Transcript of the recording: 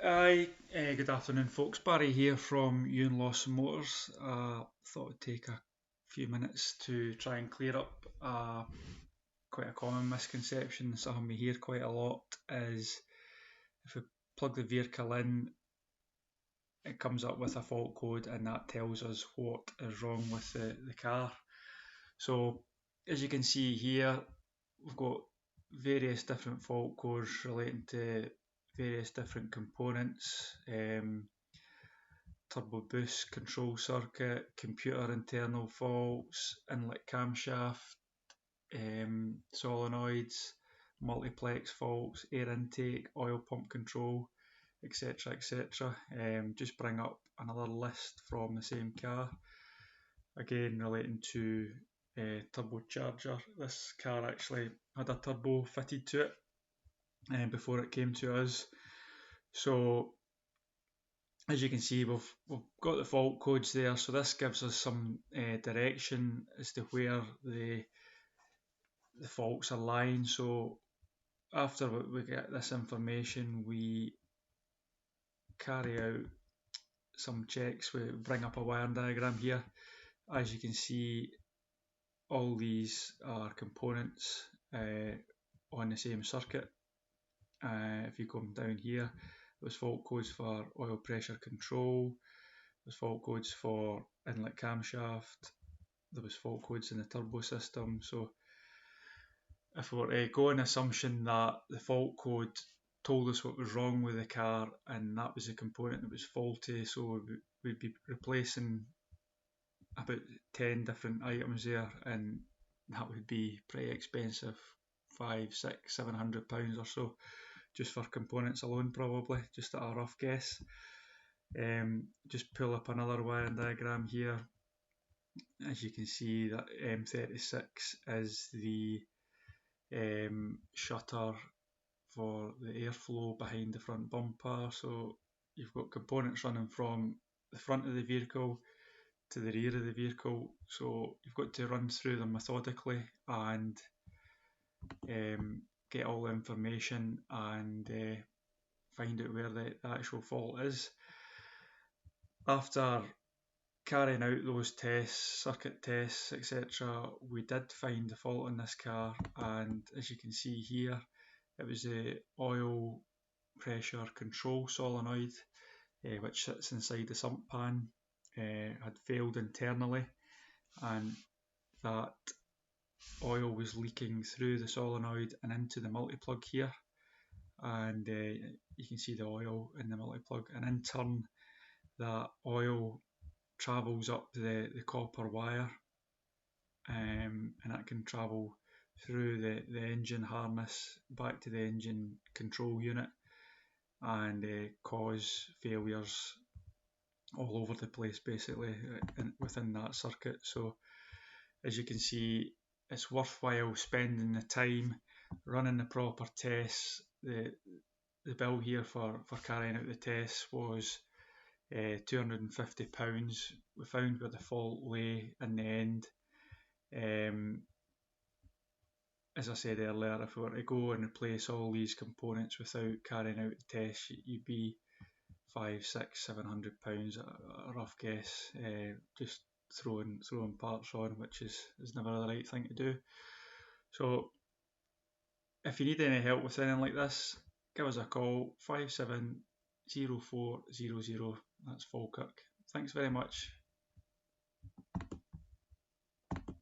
Hi, good afternoon, folks. Barry here from Ewan Lawson Motors. Thought I'd take a few minutes to try and clear up quite a common misconception. Something we hear quite a lot is if we plug the vehicle in, it comes up with a fault code and that tells us what is wrong with the car. So, as you can see here, we've got various different fault codes relating to various different components. Turbo boost control circuit, computer internal faults, inlet camshaft, solenoids, multiplex faults, air intake, oil pump control, etc. etc. Just bring up another list from the same car, again relating to turbocharger. This car actually had a turbo fitted to it before it came to us. So as you can see, we've got the fault codes there, so this gives us some direction as to where the faults are lying. So after we get this information, we carry out some checks. We bring up a wiring diagram here. As you can see, all these are components on the same circuit. If you come down here, there's fault codes for oil pressure control, there's fault codes for inlet camshaft, there was fault codes in the turbo system. So if we were to go on the assumption that the fault code told us what was wrong with the car and that was the component that was faulty, so we'd be replacing about 10 different items there, and that would be pretty expensive, £500, £600, £700 or so, just for components alone, probably, just at a rough guess. Just pull up another wiring diagram here. As you can see, that M36 is the shutter for the airflow behind the front bumper. So you've got components running from the front of the vehicle to the rear of the vehicle, so you've got to run through them methodically and get all the information and find out where the actual fault is. After carrying out those tests, circuit tests, etc., we did find the fault in this car, and as you can see here, it was the oil pressure control solenoid, which sits inside the sump pan, had failed internally, and that oil was leaking through the solenoid and into the multi-plug here, and you can see the oil in the multi-plug, and in turn that oil travels up the copper wire, and that can travel through the engine harness back to the engine control unit and cause failures all over the place, basically, within that circuit. So as you can see, it's worthwhile spending the time running the proper tests. The bill here for carrying out the tests was £250. We found where the fault lay in the end. As I said earlier, if we were to go and replace all these components without carrying out the tests, you'd be £500, £600, a rough guess, just throwing parts on, which is never the right thing to do. So if you need any help with anything like this, give us a call, 570400. That's Falkirk. Thanks very much.